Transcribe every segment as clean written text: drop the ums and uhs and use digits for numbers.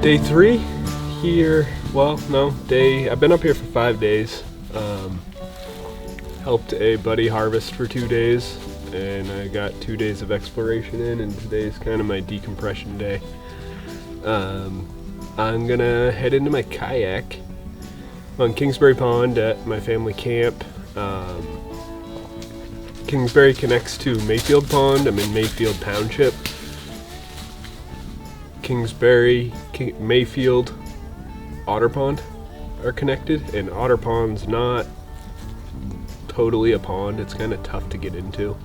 Day 3 here. Well, no, I've been up here for 5 days. Helped a buddy harvest for 2 days, and I got 2 days of exploration in, and today's kind of my decompression day. I'm gonna head into my kayak on Kingsbury Pond at my family camp. Kingsbury connects to Mayfield Pond. I'm in Mayfield Township. Kingsbury, Mayfield, Otter Pond are connected, and Otter Pond's not totally a pond. It's kind of tough to get into.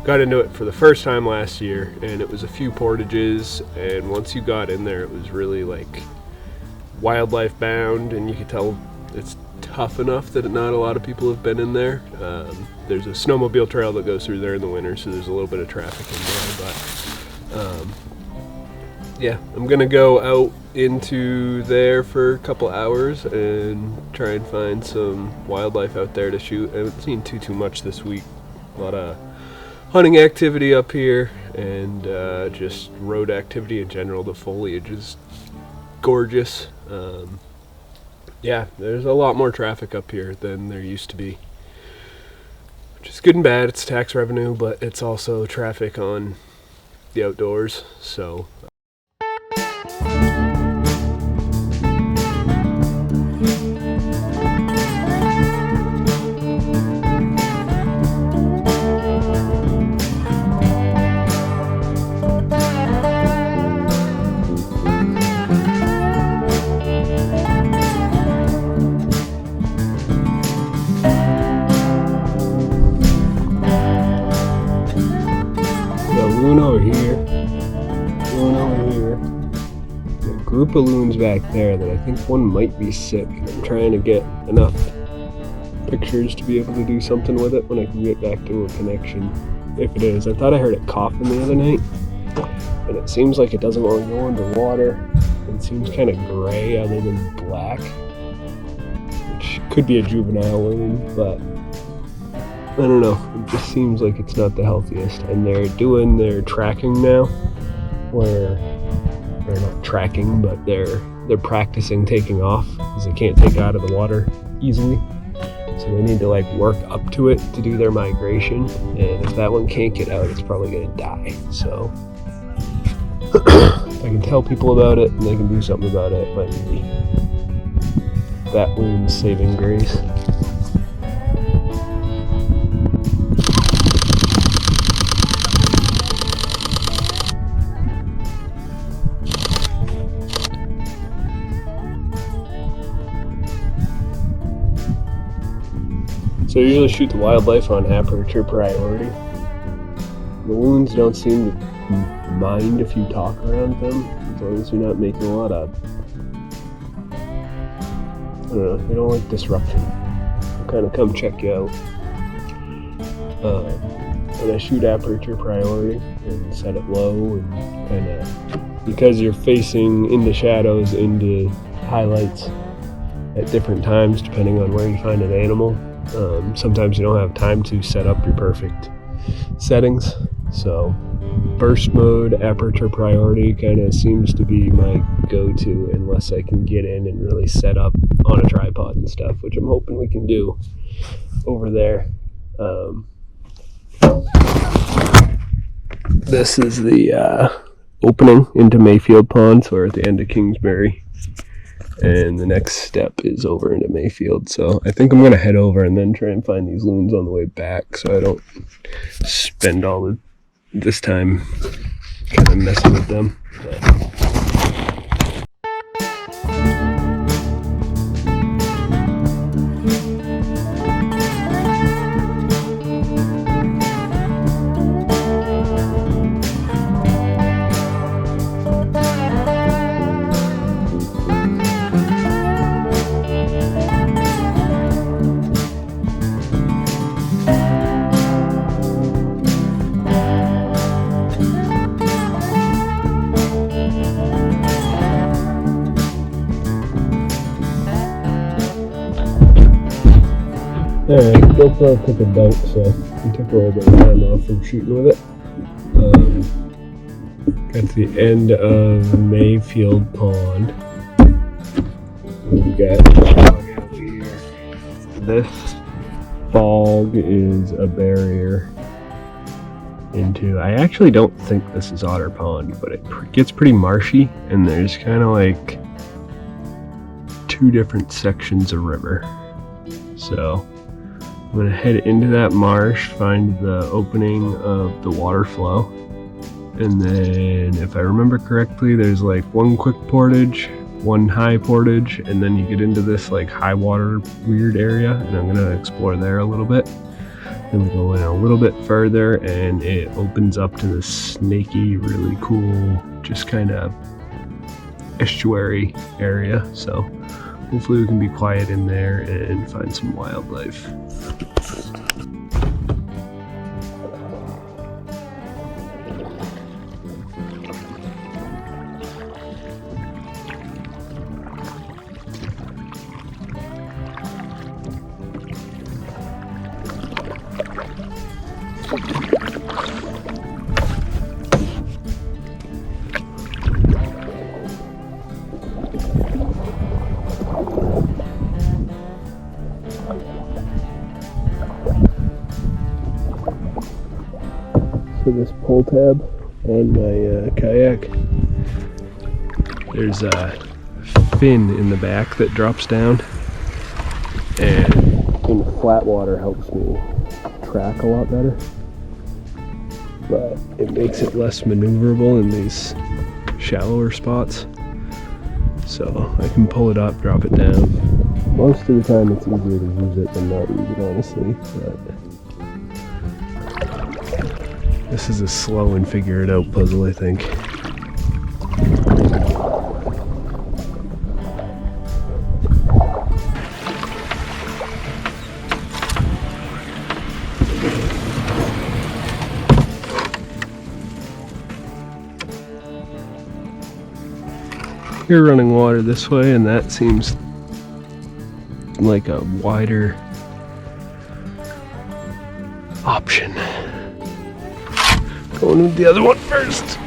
Got into it for the first time last year, and it was a few portages, and once you got in there it was really like wildlife bound, and you could tell it's tough enough that not a lot of people have been in there. There's a snowmobile trail that goes through there in the winter, so there's a little bit of traffic in there, but yeah, I'm gonna go out into there for a couple hours and try and find some wildlife out there to shoot. I haven't seen too much this week. A lot of hunting activity up here, and just road activity in general. The foliage is gorgeous. Yeah, there's a lot more traffic up here than there used to be, which is good and bad. It's tax revenue, but it's also traffic on the outdoors, so loon over here, a group of loons back there that I think one might be sick. I'm trying to get enough pictures to be able to do something with it when I can get back to a connection, if it is. I thought I heard it coughing the other night, and it seems like it doesn't want to go underwater. It seems kind of gray other than black, which could be a juvenile loon, but I don't know, it just seems like it's not the healthiest. And they're doing their tracking now, where they're not tracking, but they're practicing taking off, because they can't take out of the water easily. So they need to like work up to it to do their migration, and if that one can't get out, it's probably gonna die. So if I can tell people about it and they can do something about it, it might be that loon's saving grace. So I usually shoot the wildlife on aperture priority. The loons don't seem to mind if you talk around them, as long as you're not making a lot of, I don't know, they don't like disruption. They'll kind of come check you out. And I shoot aperture priority and set it low, and kind of, because you're facing into shadows, into highlights at different times depending on where you find an animal. Sometimes you don't have time to set up your perfect settings, so burst mode, aperture priority kind of seems to be my go-to, unless I can get in and really set up on a tripod and stuff, which I'm hoping we can do over there. This is the opening into Mayfield Pond, so we're at the end of Kingsbury. And the next step is over into Mayfield. So I think I'm going to head over and then try and find these loons on the way back, so I don't spend all this time kind of messing with them. Alright, GoPro took a dump, so I took a little bit of time off from shooting with it. That's the end of Mayfield Pond. We've got fog out here. This fog is a barrier into, I actually don't think this is Otter Pond, but it gets pretty marshy, and there's kind of like two different sections of river. So I'm gonna head into that marsh, find the opening of the water flow, and then if I remember correctly, there's like one quick portage, one high portage, and then you get into this like high water weird area, and I'm gonna explore there a little bit. Then we go in a little bit further and it opens up to this snaky, really cool, just kind of estuary area. So hopefully we can be quiet in there and find some wildlife. So this pull tab on my kayak, there's a fin in the back that drops down, and in the flat water helps me track a lot better, but it makes it less maneuverable in these shallower spots. So I can pull it up, drop it down. Most of the time it's easier to use it than not use it, honestly, but this is a slow and figure it out puzzle, I think. You're running water this way, and that seems like a wider option. Going with the other one first.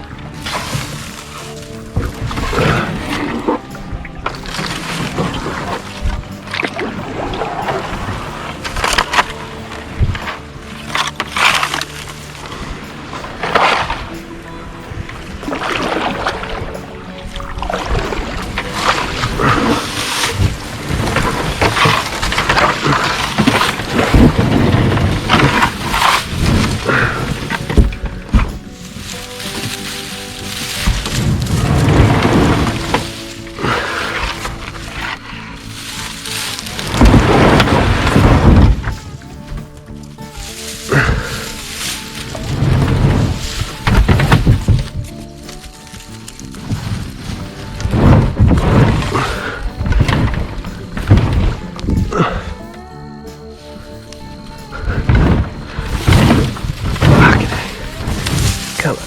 Come on.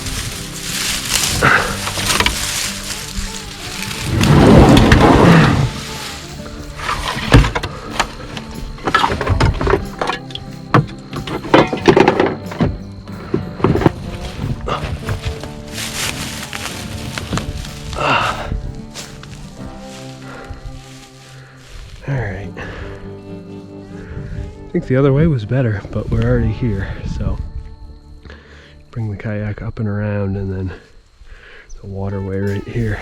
Alright. I think the other way was better, but we're already here, so bring the kayak up and around, and then the waterway right here.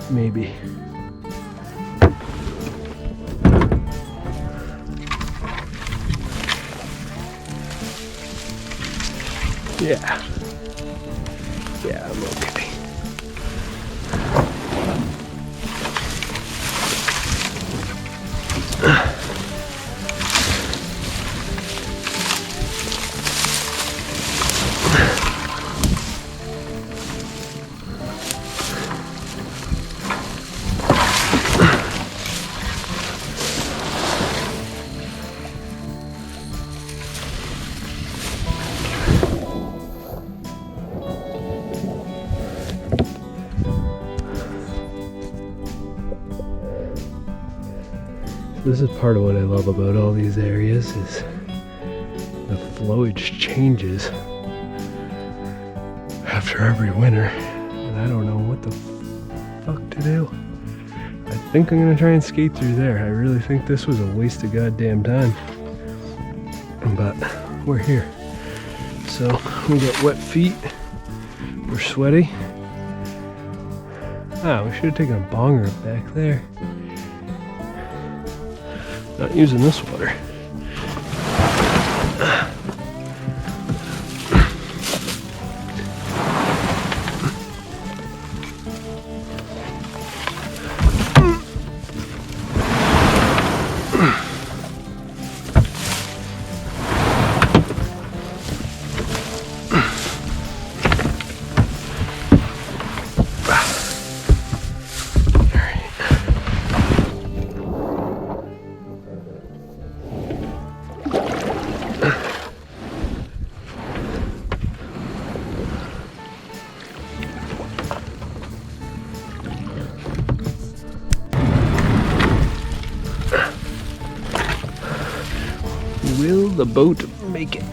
Maybe. Yeah. Yeah, I'm okay. This is part of what I love about all these areas is the foliage changes after every winter, and I don't know what the fuck to do. I think I'm gonna try and skate through there. I really think this was a waste of goddamn time, but we're here. So we got wet feet, we're sweaty. We should have taken a bonger up back there. Not using this water. Will the boat make it?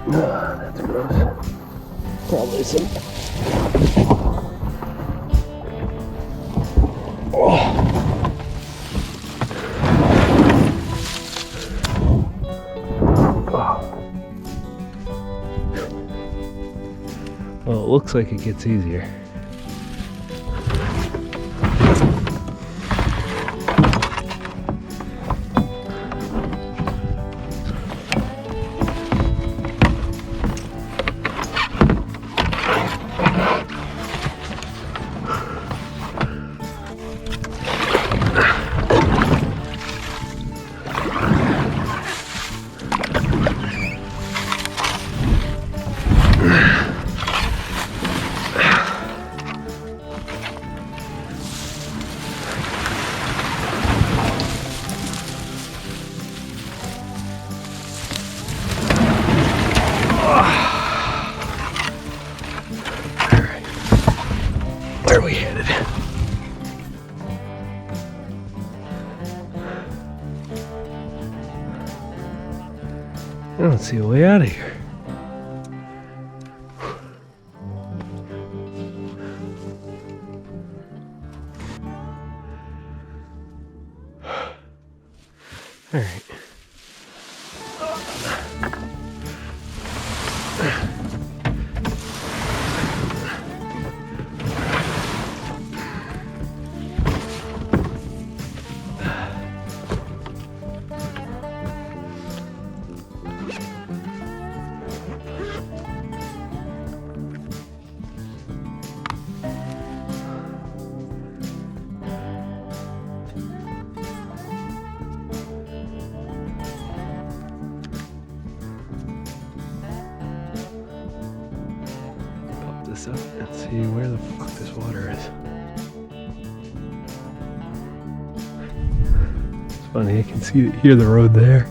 That's gross. Probably some. Well, it looks like it gets easier. Where are we headed? I don't see a way out of here. All right. This up and see where the fuck this water is. It's funny, I can hear the road there,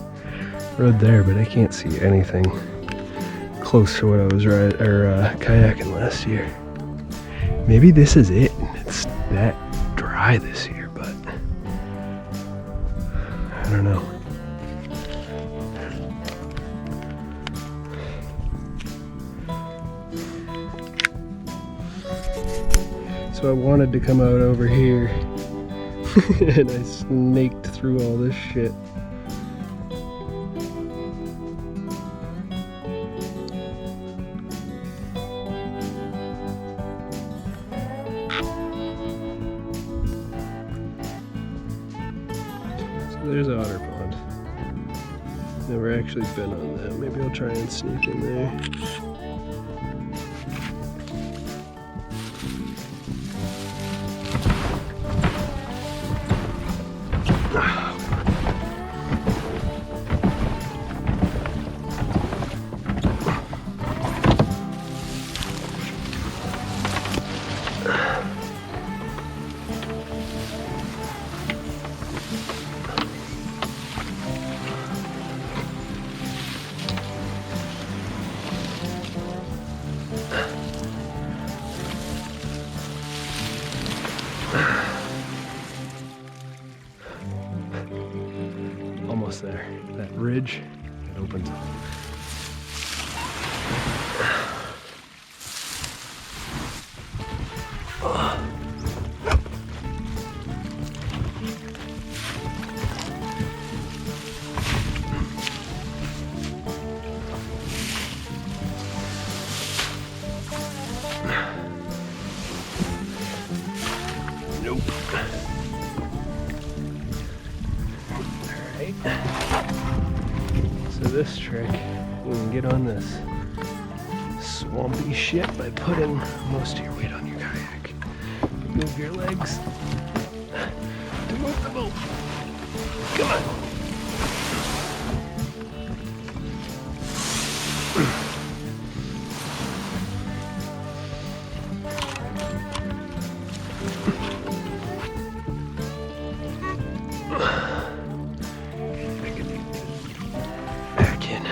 but I can't see anything close to what I was kayaking last year. Maybe this is it, and it's that dry this year, but I don't know. So I wanted to come out over here and I snaked through all this shit. So there's Otter Pond. Never never actually been on that. Maybe I'll try and sneak in there. Almost there. That ridge, it opens up. Nope. So this trick, you can get on this swampy shit by putting most of your weight on your kayak. Move your legs to move the boat. Come on. Back in.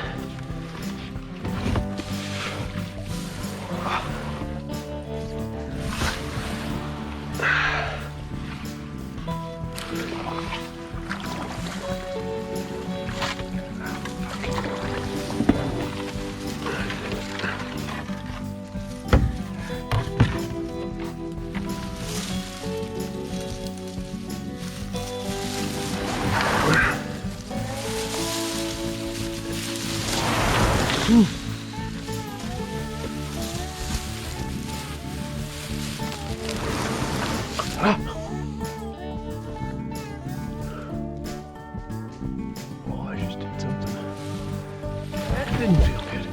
Oh, I just did something. That didn't feel good.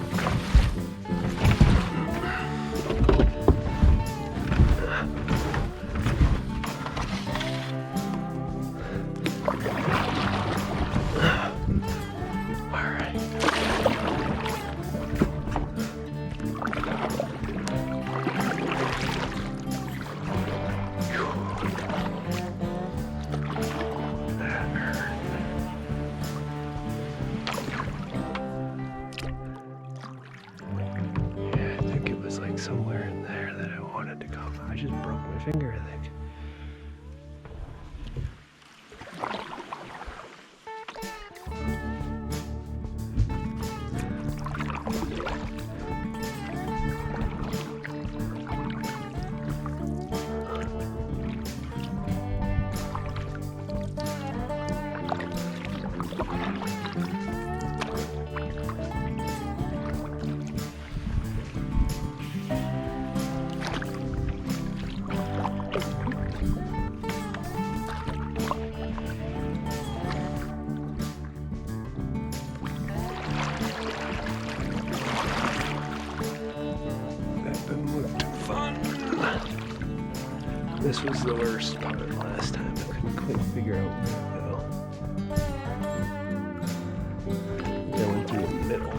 All right. Somewhere in there that I wanted to go. I just broke my finger, I think. This was the worst part last time. I couldn't quite figure out where to go. I went through the middle.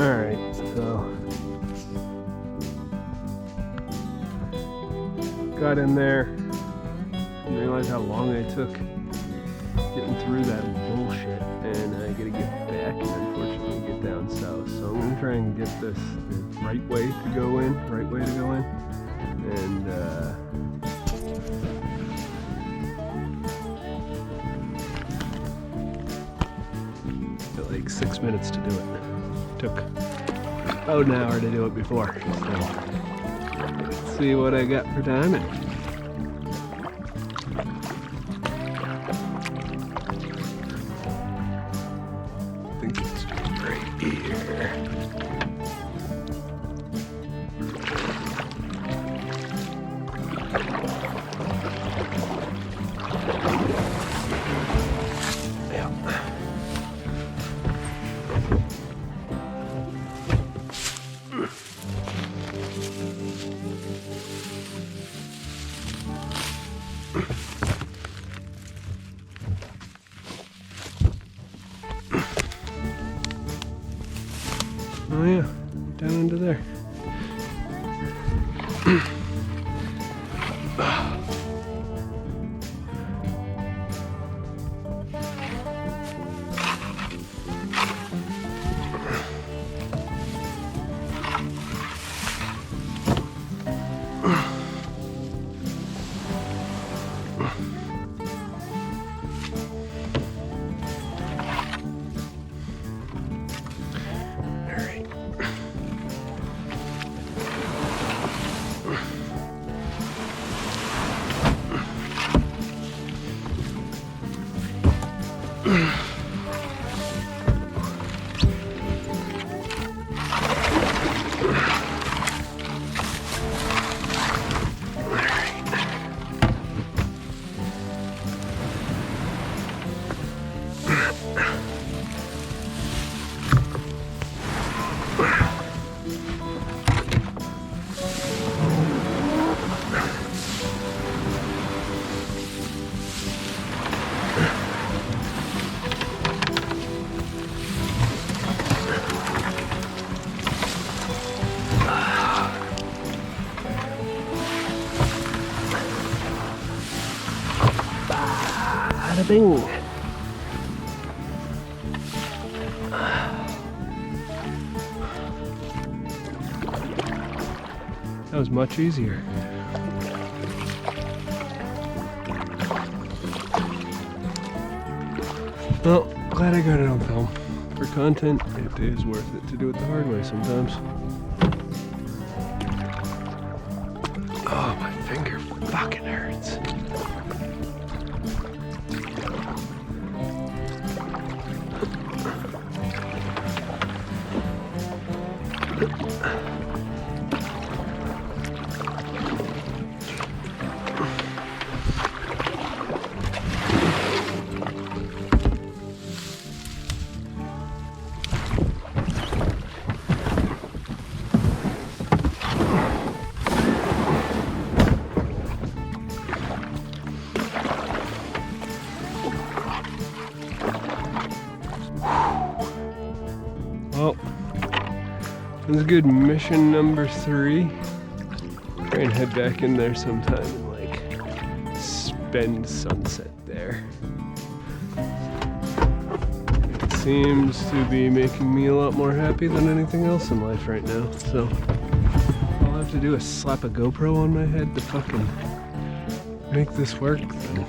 Alright, so got in there and realized how long I took getting through that bullshit, and I gotta get back and unfortunately get down south. So I'm gonna try and get this the right way to go in, and got like 6 minutes to do it. Took about an hour to do it before. So let's see what I got for timing. I think it's right here. Oh yeah, down into there. Bada bing. That was much easier. Well, glad I got it on film. For content, it is worth it to do it the hard way sometimes. Oh, my finger fucking hurts. Well, this is good mission number 3. Try and head back in there sometime and like spend sunset there. It seems to be making me a lot more happy than anything else in life right now. So all I have to do is slap a GoPro on my head to fucking make this work. Then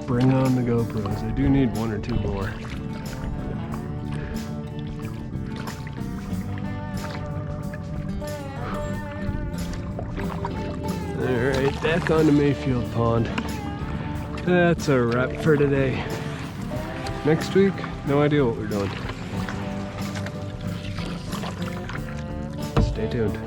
bring on the GoPros. I do need 1 or 2 more. Alright, back on to Mayfield Pond. That's a wrap for today. Next week, no idea what we're doing. Stay tuned.